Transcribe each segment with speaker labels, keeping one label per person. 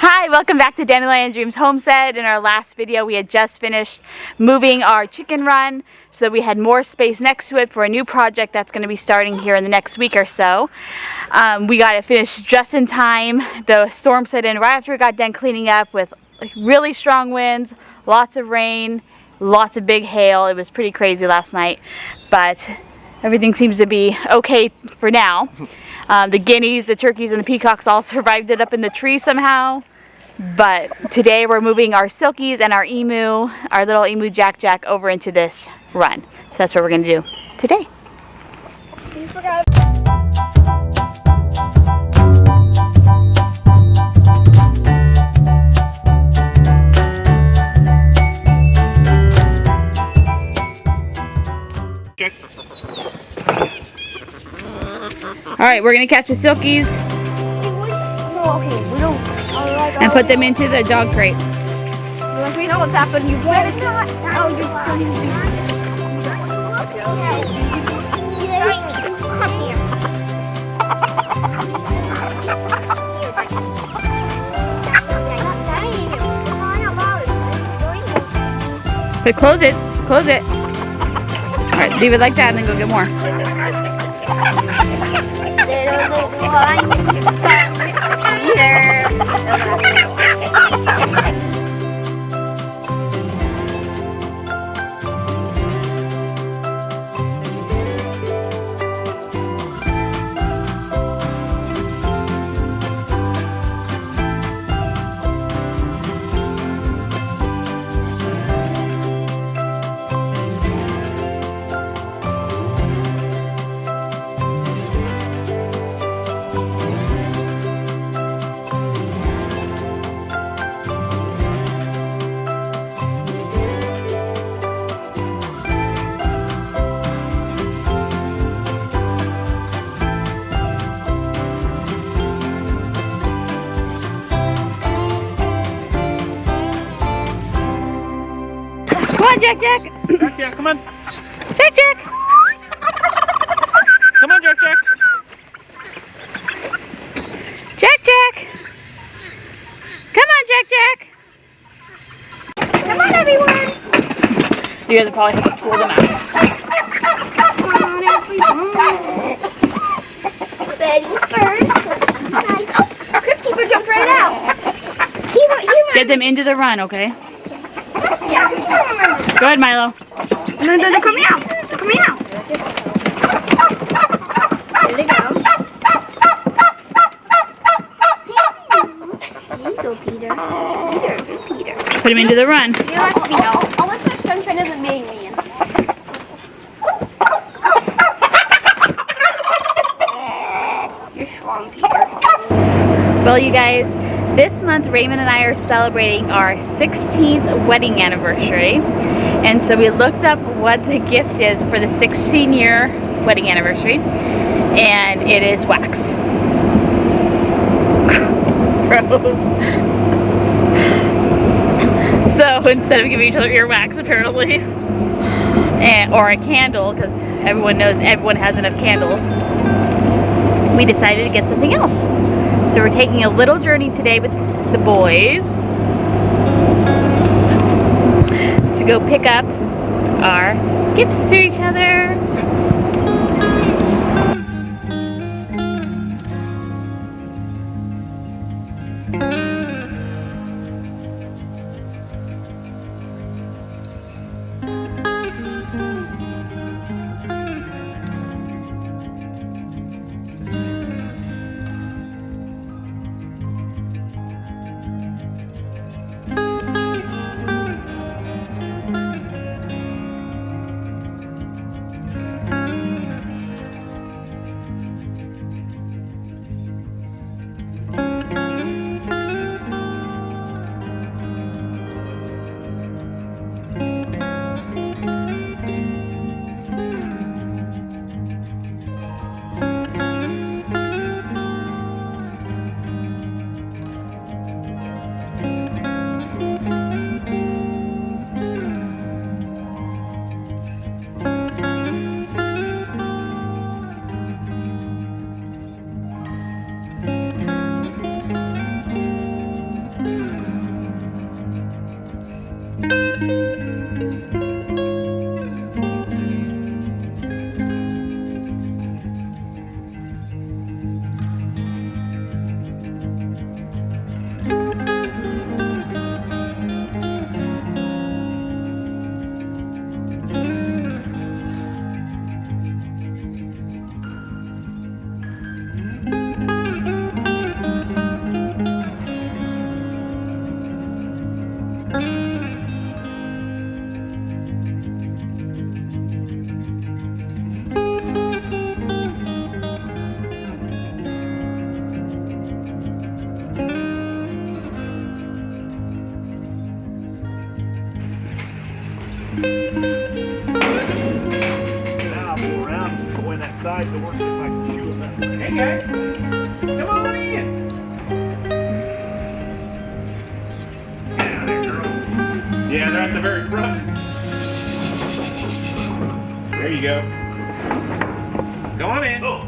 Speaker 1: Hi, welcome back to Dandelion Dreams Homestead. In our last video, we had just finished moving our chicken run so that we had more space next to it for a new project that's going to be starting here in the next week or so. We got it finished just in time. The storm set in right after we got done cleaning up with really strong winds, lots of rain, lots of big hail. It was pretty crazy last night, but everything seems to be okay for now. The guineas, the turkeys, and the peacocks all survived it up in the tree somehow. But today we're moving our silkies and our emu, our little emu Jack over into this run. So that's what we're going to do today. Alright, we're going to catch the silkies and put them into the dog crate.
Speaker 2: We know what's happened. You better not. Oh, you're Come here.
Speaker 1: But close it. Close it. Alright, leave it like that and then go get more. Come on, Jack.
Speaker 3: Jack, come on.
Speaker 1: Jack.
Speaker 3: Come on, Jack.
Speaker 1: Jack. Come on, Jack.
Speaker 2: Come on, everyone.
Speaker 1: You guys will probably have to pull them out.
Speaker 2: Come on, everyone. Betty's first. Nice. Oh, our crypt keeper jumped right out. He
Speaker 1: Get them into the run, okay?
Speaker 2: Yeah.
Speaker 1: Go ahead, Milo.
Speaker 2: No, they're coming out. They're coming out. There they go. There you go, Peter. Peter.
Speaker 1: Put them into the run.
Speaker 2: You don't have to be I'll let the sunshine isn't being mean. You're strong, Peter.
Speaker 1: Well, you guys, this month Raymond and I are celebrating our 16th wedding anniversary. And so we looked up what the gift is for the 16-year wedding anniversary. And it is wax. Gross. So instead of giving each other earwax, apparently, or a candle, because everyone knows everyone has enough candles, we decided to get something else. So we're taking a little journey today with the boys to go pick up our gifts to each other.
Speaker 3: Now I'll go around and go in that side door and see if I can shoot them that way. Hey guys, come on in. Yeah, there, girl. Yeah, they're at the very front. There you go. Go on in. Oh.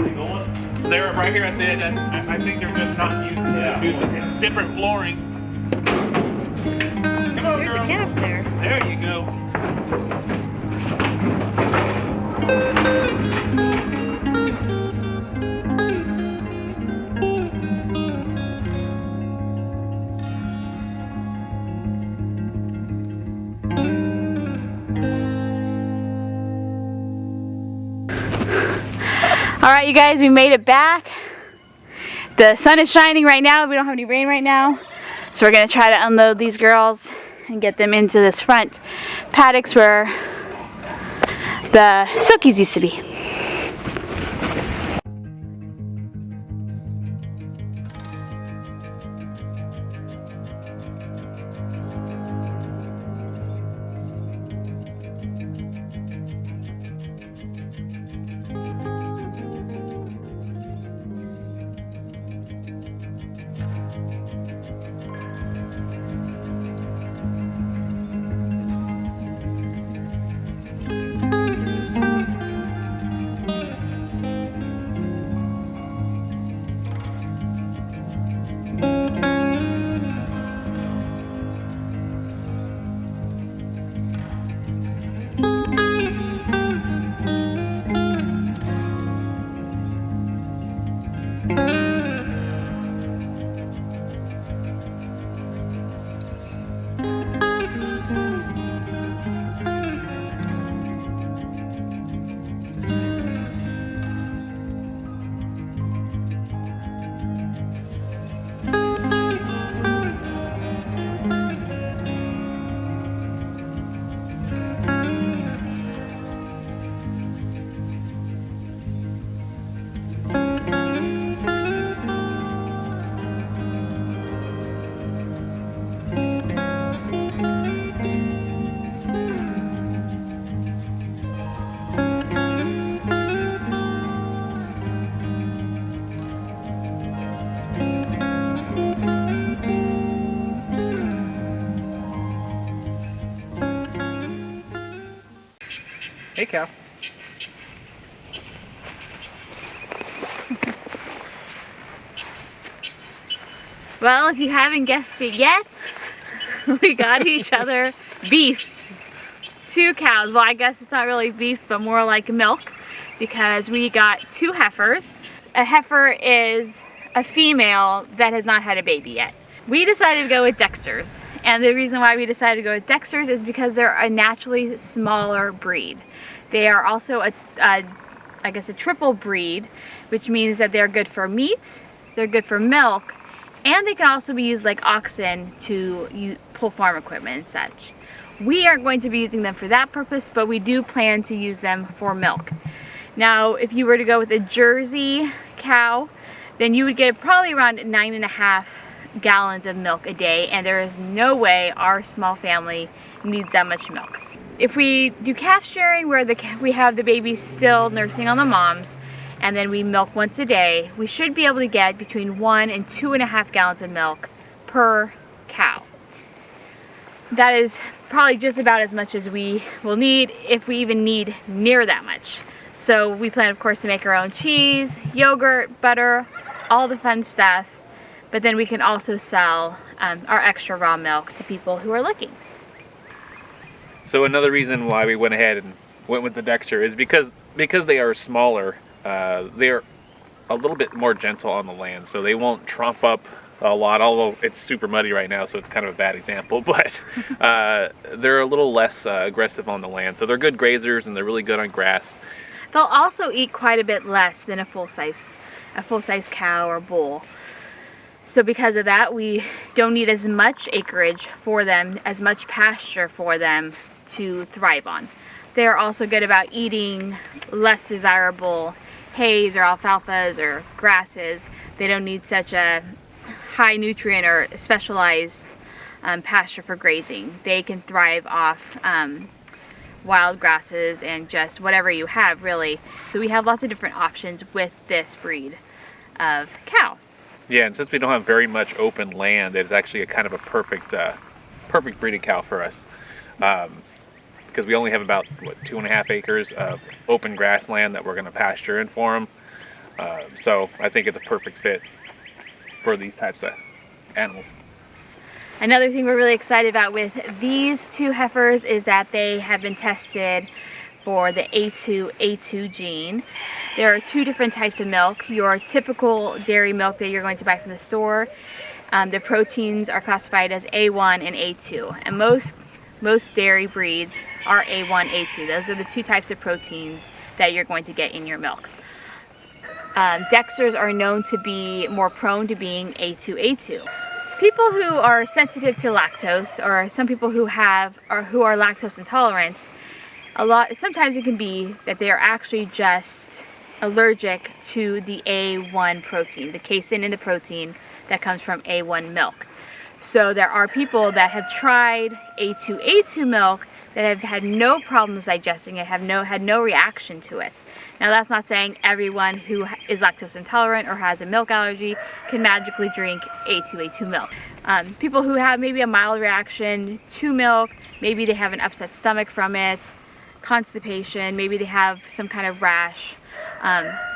Speaker 3: You going? They're right here at the end. I think they're just not used to different flooring. Come on, girl.
Speaker 2: Get up there.
Speaker 3: There you go.
Speaker 1: All right, you guys, we made it back. The sun is shining right now. We don't have any rain right now. So we're gonna try to unload these girls and get them into this front paddocks where the Silkies used to be.
Speaker 3: Hey, Cal.
Speaker 1: Well, if you haven't guessed it yet, we got each other beef. 2 cows. Well, I guess it's not really beef, but more like milk, because we got 2 heifers. A heifer is a female that has not had a baby yet. We decided to go with Dexters. And the reason why we decided to go with Dexters is because they're a naturally smaller breed. They are also I guess a triple breed, which means that they're good for meat, they're good for milk, and they can also be used like oxen to pull farm equipment and such. We aren't going to be using them for that purpose, but we do plan to use them for milk. Now, if you were to go with a Jersey cow, then you would get probably around 9.5 gallons of milk a day, and there is no way our small family needs that much milk. If we do calf sharing, where we have the baby still nursing on the moms, and then we milk once a day, we should be able to get between 1 and 2.5 gallons of milk per cow. That is probably just about as much as we will need, if we even need near that much. So we plan, of course, to make our own cheese, yogurt, butter, all the fun stuff, but then we can also sell our extra raw milk to people who are looking.
Speaker 3: So another reason why we went ahead and went with the Dexter is because they are smaller. They're a little bit more gentle on the land, so they won't trump up a lot, although it's super muddy right now, so it's kind of a bad example, but they're a little less aggressive on the land. So they're good grazers, and they're really good on grass.
Speaker 1: They'll also eat quite a bit less than a full-size cow or bull. So because of that, we don't need as much acreage for them, as much pasture for them to thrive on. They're also good about eating less desirable hays or alfalfas or grasses. They don't need such a high nutrient or specialized pasture for grazing. They can thrive off wild grasses and just whatever you have, really. So we have lots of different options with this breed of cow.
Speaker 3: Yeah, and since we don't have very much open land, it's actually a kind of a perfect breed of cow for us. Because we only have about 2.5 acres of open grassland that we're going to pasture in for them. So I think it's a perfect fit for these types of animals.
Speaker 1: Another thing we're really excited about with these two heifers is that they have been tested for the A2 gene. There are 2 different types of milk. Your typical dairy milk that you're going to buy from the store, the proteins are classified as A1 and A2, and most dairy breeds are A1, A2. Those are the 2 types of proteins that you're going to get in your milk. Dexters are known to be more prone to being A2, A2. People who are sensitive to lactose, or some people who are lactose intolerant, sometimes it can be that they are actually just allergic to the A1 protein, the casein in the protein that comes from A1 milk. So there are people that have tried A2, A2 milk that have had no problems digesting it, had no reaction to it. Now that's not saying everyone who is lactose intolerant or has a milk allergy can magically drink A2, A2 milk. People who have maybe a mild reaction to milk, maybe they have an upset stomach from it, constipation, maybe they have some kind of rash,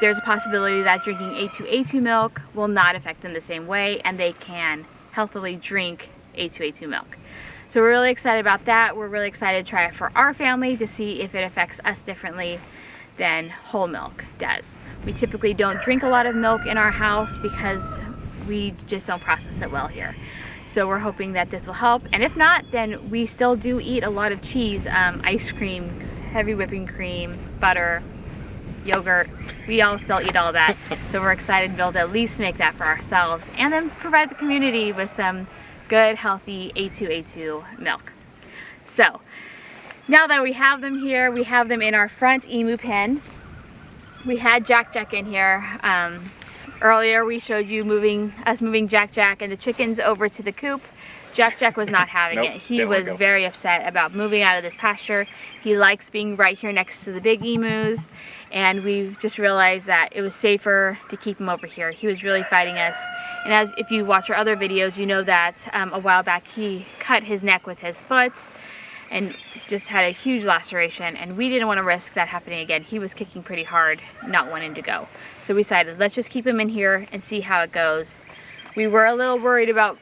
Speaker 1: there's a possibility that drinking A2, A2 milk will not affect them the same way, and they can healthily drink A2, A2 milk. So we're really excited about that. We're really excited to try it for our family to see if it affects us differently than whole milk does. We typically don't drink a lot of milk in our house because we just don't process it well here. So we're hoping that this will help, and if not, then we still do eat a lot of cheese, ice cream, heavy whipping cream, butter, yogurt. We all still eat all that. So we're excited to be able to at least make that for ourselves and then provide the community with some good, healthy A2, A2 milk. So now that we have them here, we have them in our front emu pen. We had Jack Jack in here. Earlier we showed you moving Jack Jack and the chickens over to the coop. Jack Jack was not having
Speaker 3: Nope,
Speaker 1: it. He was very upset about moving out of this pasture. He likes being right here next to the big emus, and we just realized that it was safer to keep him over here. He was really fighting us. And if you watch our other videos, you know that a while back he cut his neck with his foot and just had a huge laceration, and we didn't want to risk that happening again. He was kicking pretty hard, not wanting to go. So we decided, let's just keep him in here and see how it goes. We were a little worried about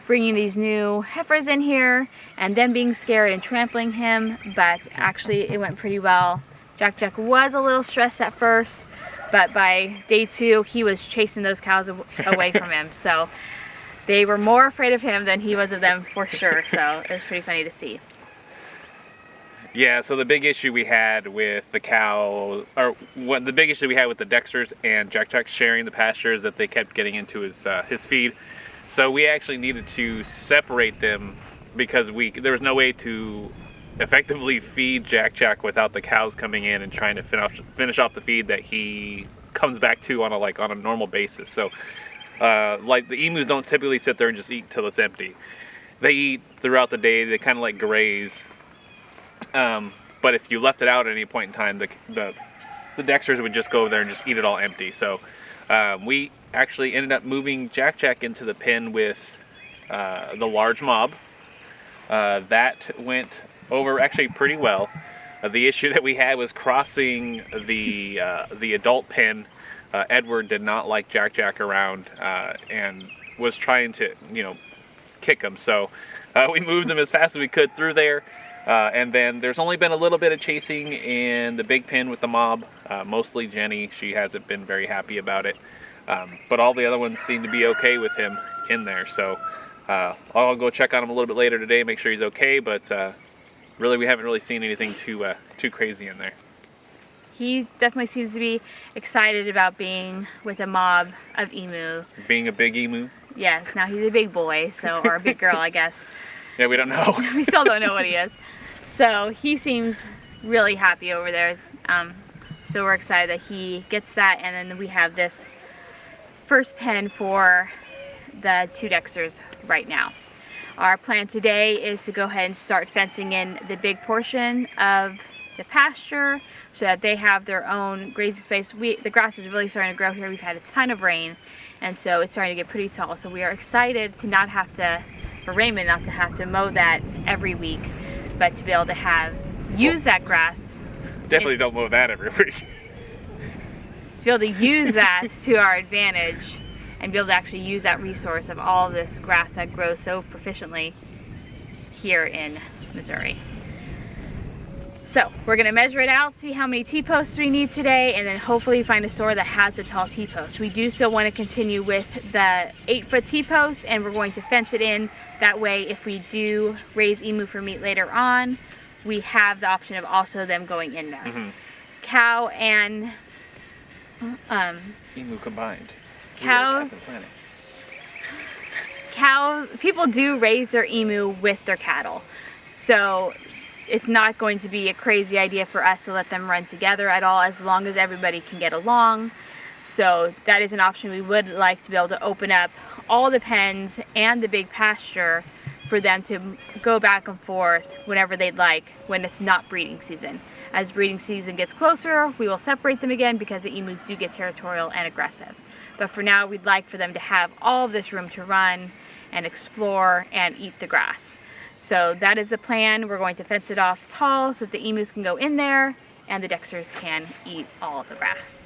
Speaker 1: bringing these new heifers in here and them being scared and trampling him, but actually it went pretty well. Jack Jack was a little stressed at first, but by day 2 he was chasing those cows away from him. So they were more afraid of him than he was of them, for sure. So it was pretty funny to see.
Speaker 3: Yeah, so the big issue we had with the cow, or the big issue we had with the Dexters and Jack Jack sharing the pasture is that they kept getting into his feed. So we actually needed to separate them because there was no way to effectively feed Jack Jack without the cows coming in and trying to finish off the feed that he comes back to on a normal basis. So like the emus don't typically sit there and just eat till it's empty. They eat throughout the day. They kind of like graze. But if you left it out at any point in time, the Dexters would just go over there and just eat it all empty. So we actually ended up moving Jack Jack into the pen with the large mob. That went over actually pretty well. The issue that we had was crossing the adult pen. Edward did not like Jack Jack around and was trying to, kick him. So we moved him as fast as we could through there. And then there's only been a little bit of chasing in the big pen with the mob, mostly Jenny. She hasn't been very happy about it. But all the other ones seem to be okay with him in there. So I'll go check on him a little bit later today, make sure he's okay. But really, we haven't really seen anything too crazy in there.
Speaker 1: He definitely seems to be excited about being with a mob of emu.
Speaker 3: Being a big emu? Yes,
Speaker 1: now he's a big boy, or a big girl, I guess.
Speaker 3: Yeah, we don't know.
Speaker 1: We still don't know what he is. So he seems really happy over there. So we're excited that he gets that, and then we have this first pen for the 2 Dexters right now. Our plan today is to go ahead and start fencing in the big portion of the pasture so that they have their own grazing space. The grass is really starting to grow here. We've had a ton of rain, and so it's starting to get pretty tall. So we are excited to not have to, for Raymond not to have to mow that every week, but to be able to use that grass.
Speaker 3: Definitely don't mow that every week.
Speaker 1: To be able to use that to our advantage and be able to actually use that resource of all this grass that grows so proficiently here in Missouri. So we're gonna measure it out, see how many T-posts we need today, and then hopefully find a store that has the tall T-posts. We do still want to continue with the 8-foot T-post, and we're going to fence it in. That way, if we do raise emu for meat later on, we have the option of also them going in there.
Speaker 3: Mm-hmm.
Speaker 1: Cow and
Speaker 3: emu combined.
Speaker 1: Cows. People do raise their emu with their cattle, so it's not going to be a crazy idea for us to let them run together at all, as long as everybody can get along. So that is an option. We would like to be able to open up all the pens and the big pasture for them to go back and forth whenever they'd like when it's not breeding season. As breeding season gets closer, we will separate them again because the emus do get territorial and aggressive. But for now, we'd like for them to have all of this room to run and explore and eat the grass. So that is the plan. We're going to fence it off tall so that the emus can go in there and the Dexters can eat all of the grass.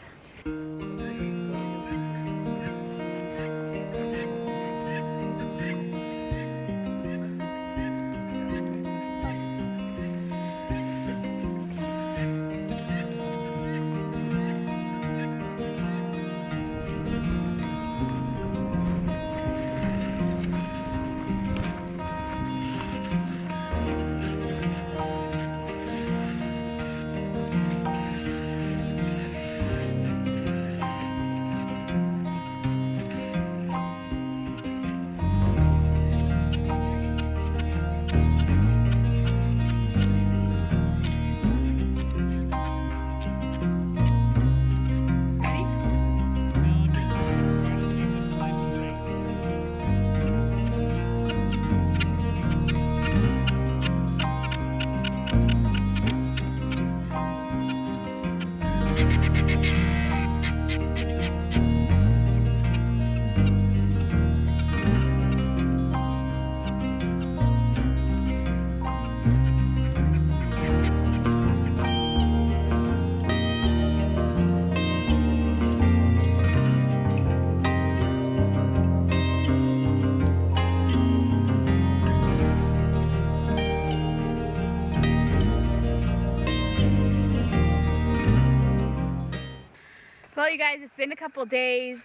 Speaker 1: Well, you guys, it's been a couple days.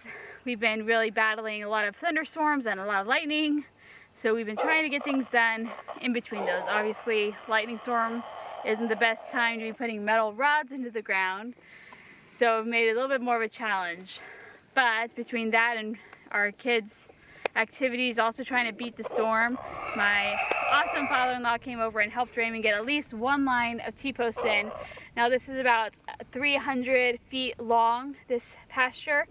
Speaker 1: We've been really battling a lot of thunderstorms and a lot of lightning. So we've been trying to get things done in between those. Obviously, lightning storm isn't the best time to be putting metal rods into the ground. So it made it a little bit more of a challenge. But between that and our kids' activities, also trying to beat the storm, my awesome father-in-law came over and helped Raymond get at least one line of T-posts in. Now this is about 300 feet long, this pasture.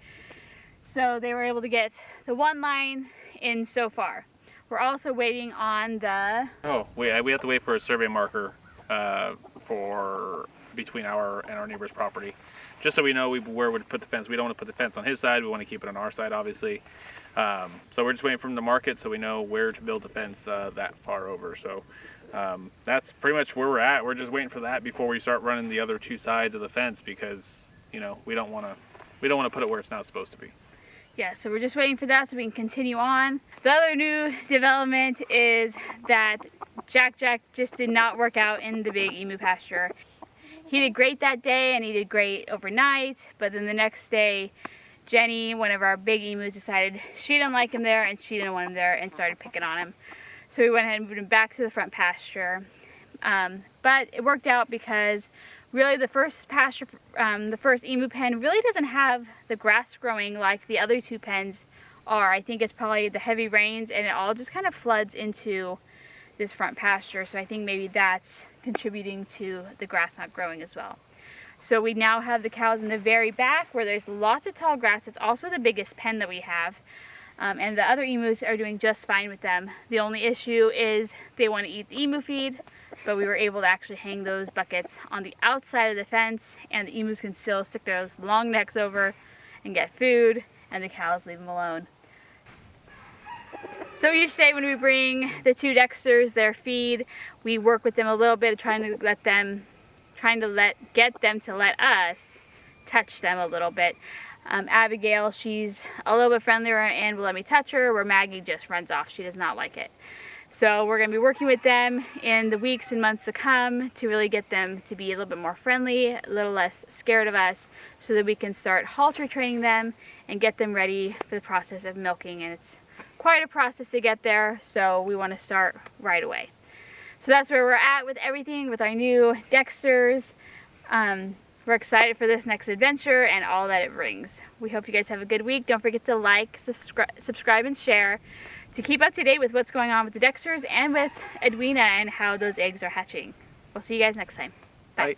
Speaker 1: So they were able to get the one line in so far. We're also waiting on the...
Speaker 3: Oh, we have to wait for a survey marker for between our and our neighbor's property. Just so we know where we'd put the fence. We don't want to put the fence on his side, we want to keep it on our side, obviously. So we're just waiting for him to mark it so we know where to build the fence that far over. So that's pretty much where we're at. We're just waiting for that before we start running the other two sides of the fence because, you know, we don't want to put it where it's not supposed to be.
Speaker 1: Yeah, so we're just waiting for that so we can continue on. The other new development is that Jack just did not work out in the big emu pasture. He did great that day and he did great overnight, but then the next day Jenny, one of our big emus, decided she didn't like him there and she didn't want him there and started picking on him. So we went ahead and moved him back to the front pasture. But it worked out because really the first pasture, the first emu pen really doesn't have the grass growing like the other two pens are. I think it's probably the heavy rains and it all just kind of floods into this front pasture. So I think maybe that's contributing to the grass not growing as well. So we now have the cows in the very back where there's lots of tall grass. It's also the biggest pen that we have. And the other emus are doing just fine with them. The only issue is they want to eat the emu feed, but we were able to actually hang those buckets on the outside of the fence, and the emus can still stick those long necks over and get food, and the cows leave them alone. So each day when we bring the 2 Dexters their feed, we work with them a little bit, trying to get them to let us touch them a little bit. Abigail, she's a little bit friendlier and will let me touch her, where Maggie just runs off. She does not like it. So we're going to be working with them in the weeks and months to come to really get them to be a little bit more friendly, a little less scared of us, so that we can start halter training them and get them ready for the process of milking. And it's quite a process to get there, so we want to start right away. So that's where we're at with everything with our new Dexters. We're excited for this next adventure and all that it brings. We hope you guys have a good week. Don't forget to like, subscribe, and share to keep up to date with what's going on with the Dexters and with Edwina and how those eggs are hatching. We'll see you guys next time. Bye.